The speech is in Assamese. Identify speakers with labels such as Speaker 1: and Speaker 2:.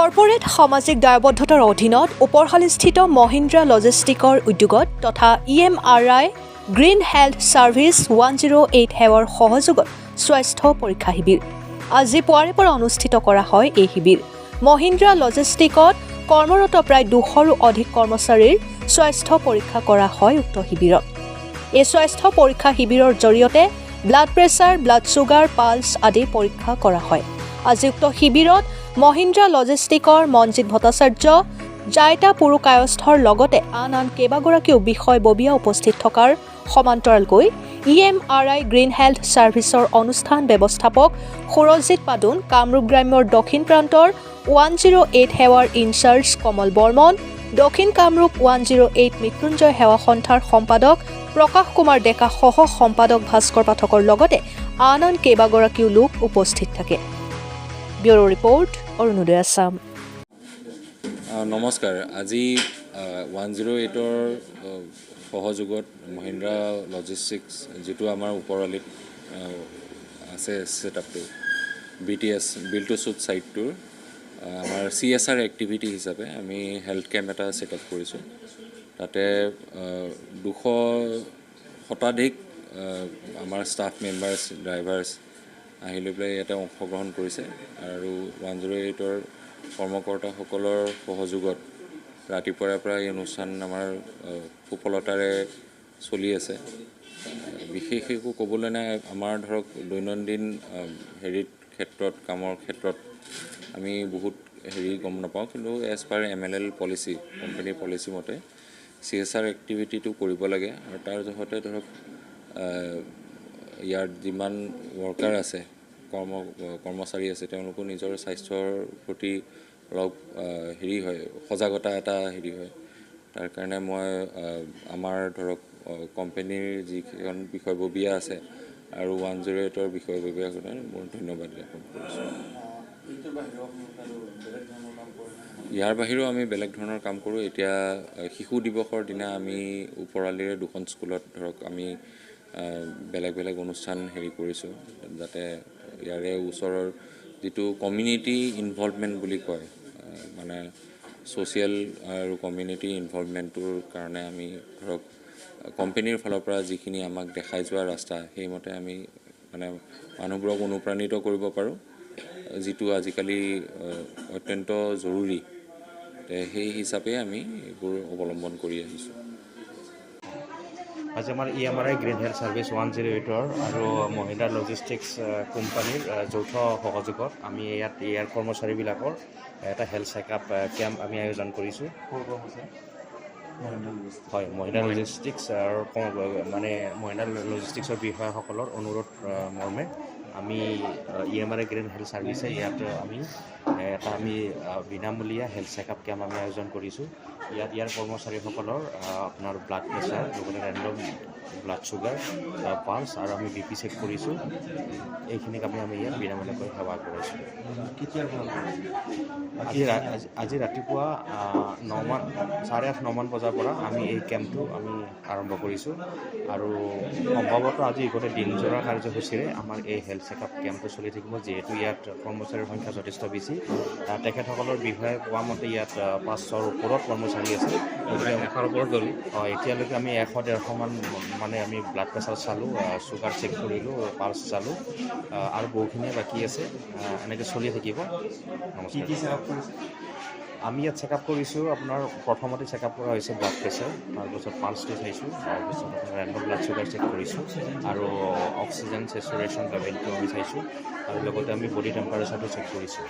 Speaker 1: কৰ্পৰেট সামাজিক দায়বদ্ধতাৰ অধীনত উপৰহালিস্থিত মহিন্দ্ৰা লজিষ্টিকৰ উদ্যোগত তথা EMRI গ্ৰীণ হেল্থ ছাৰ্ভিচ 108 সেৱাৰ সহযোগত স্বাস্থ্য পৰীক্ষা শিবিৰ আজি পুৱাৰে পৰা অনুষ্ঠিত কৰা হয়। এই শিবিৰ মহিন্দ্ৰা লজিষ্টিকত কৰ্মৰত প্ৰায় 200ৰো অধিক কৰ্মচাৰীৰ স্বাস্থ্য পৰীক্ষা কৰা হয়। উক্ত শিবিৰত এই স্বাস্থ্য পৰীক্ষা শিবিৰৰ জৰিয়তে blood pressure, blood sugar, pulse আদি পৰীক্ষা কৰা হয়। আজি উক্ত শিবিৰত মহিন্দ্ৰা লজিষ্টিকৰ মনজিৎ ভট্টাচাৰ্য, জাইতা পুৰুকায়স্থৰ লগতে আন কেইবাগৰাকীও বিষয়ববীয়া উপস্থিত থকাৰ সমান্তৰালকৈ EMRI গ্ৰীণ হেল্থ ছাৰ্ভিচৰ অনুষ্ঠান ব্যৱস্থাপক সুৰজিৎ পাদুন, কামৰূপ গ্ৰাম্যৰ দক্ষিণ প্ৰান্তৰ 108 সেৱাৰ ইনচাৰ্জ কমল বৰ্মন, দক্ষিণ কামৰূপ 108 মৃত্যুঞ্জয় সেৱা সন্থাৰ সম্পাদক প্ৰকাশ কুমাৰ ডেকা সহ সম্পাদক ভাস্কৰ পাঠকৰ লগতে আন কেইবাগৰাকীও লোক উপস্থিত থাকে। Bureau report, Arunoday Assam.
Speaker 2: নমস্কাৰ। আজি 108ৰ সহযোগত মহিন্দ্ৰা লজিষ্টিক্স যিটো আমাৰ ওপৰৱালীত আছে ছেটআপটো BTS বিল্ড টু চুট ছাইটটোৰ আমাৰ CSR এক্টিভিটি হিচাপে আমি হেল্থ কেম্প এটা ছেটআপ কৰিছোঁ। তাতে 200 শতাধিক আমাৰ ষ্টাফ মেম্বাৰ্ছ, ড্ৰাইভাৰ্ছ আহি লৈ পেলাই ইয়াতে অংশগ্ৰহণ কৰিছে আৰু 108ৰ কৰ্মকৰ্তাসকলৰ সহযোগত ৰাতিপুৱাৰ পৰা এই অনুষ্ঠান আমাৰ সফলতাৰে চলি আছে। বিশেষ একো ক'বলৈ নাই। আমাৰ ধৰক দৈনন্দিন কামৰ ক্ষেত্ৰত আমি বহুত গম নাপাওঁ, কিন্তু এজ পাৰ MLL পলিচি, কোম্পানীৰ পলিচি মতে CSR এক্টিভিটিটো কৰিব লাগে আৰু তাৰ জহতে ধৰক ইয়াৰ যিমান ৱৰ্কাৰ আছে, কৰ্মচাৰী আছে, তেওঁলোকো নিজৰ স্বাস্থ্যৰ প্ৰতি অলপ হয়, সজাগতা এটা হয়। তাৰ কাৰণে মই আমাৰ ধৰক কোম্পানীৰ যিকেইজন বিষয়ববীয়া আছে আৰু 108ৰ বিষয়ববীয়াসকলে মোৰ ধন্যবাদ জ্ঞাপন কৰিছোঁ। ইয়াৰ বাহিৰেও আমি বেলেগ ধৰণৰ কাম কৰোঁ। এতিয়া শিশু দিৱসৰ দিনা আমি ওপৰালিৰে 2খন স্কুলত ধৰক আমি বেলেগ অনুষ্ঠান কৰিছোঁ, যাতে ইয়াৰে ওচৰৰ যিটো কমিউনিটি ইনভলভমেণ্ট বুলি কয়, মানে ছ'চিয়েল আৰু কমিউনিটি ইনভলভমেণ্টটোৰ কাৰণে আমি ধৰক কোম্পানীৰ ফালৰ পৰা যিখিনি আমাক দেখাই যোৱা ৰাস্তা, সেইমতে আমি মানে মানুহবোৰক অনুপ্ৰাণিত কৰিব পাৰোঁ, যিটো আজিকালি অত্যন্ত জৰুৰী। সেই হিচাপে আমি এইবোৰ অৱলম্বন কৰি আহিছোঁ।
Speaker 3: আজি আমাৰ EMRI গ্ৰীণ হেল্থ ছাৰ্ভিচ 108ৰ আৰু মহিন্দ্ৰা লজিষ্টিক্স কোম্পানীৰ যৌথ সহযোগত আমি ইয়াৰ কৰ্মচাৰীবিলাকৰ এটা হেল্থ চেকআপ কেম্প আমি আয়োজন কৰিছোঁ। হয়, মহিন্দ্ৰা লজিষ্টিক্স আৰু মানে মহিন্দ্ৰা লজিষ্টিক্সৰ বিষয়াসকলৰ অনুৰোধ মৰ্মে আমি EMRI গ্ৰীণ হেল্থ ছাৰ্ভিচে ইয়াত আমি বিনামূলীয়া হেল্থ চেকআপ কেম্প আমি আয়োজন কৰিছোঁ। ইয়াৰ কৰ্মচাৰীসকলৰ আপোনাৰ ব্লাড প্ৰেছাৰ, লগতে ৰেণ্ডম ব্লাড ছুগাৰ, পালছ আৰু আমি BP চেক কৰিছোঁ। এইখিনিক আমি ইয়াত বিনামূলীয়াকৈ সেৱা কৰিছোঁ। আজি ৰাতিপুৱা 8:30-9 বজাৰ পৰা আমি এই কেম্পটো আমি আৰম্ভ কৰিছোঁ আৰু সম্ভৱতঃ আজি গোটেই দিনজোৰা কাৰ্যসূচীৰে আমাৰ এই হেল্থ চেকআপ কেম্পটো চলি থাকিব, যিহেতু ইয়াত কৰ্মচাৰীৰ সংখ্যা যথেষ্ট বেছি। তেখেতসকলৰ বিষয়ে কোৱা মতে ইয়াত 500ৰ ওপৰত কৰ্মচাৰী আছে। এতিয়ালৈকে আমি 100-150 মান মানে আমি ব্লাড প্ৰেছাৰ চালোঁ, ছুগাৰ চেক কৰিলোঁ, পালছ চালোঁ আৰু বহুখিনিয়ে বাকী আছে। এনেকৈ চলি থাকিব। আমি ইয়াত চেকআপ কৰিছোঁ। আপোনাৰ প্ৰথমতে চেকআপ কৰা হৈছে ব্লাড প্ৰেছাৰ, তাৰপিছত পালছটো চাইছোঁ, তাৰপিছত আপোনাৰ ৰেণ্ডম ব্লাড ছুগাৰ চেক কৰিছোঁ আৰু অক্সিজেন চেচুৰেশ্যন লেভেলটো আমি চাইছোঁ আৰু লগতে আমি বডি টেম্পাৰেচাৰটো চেক কৰিছোঁ।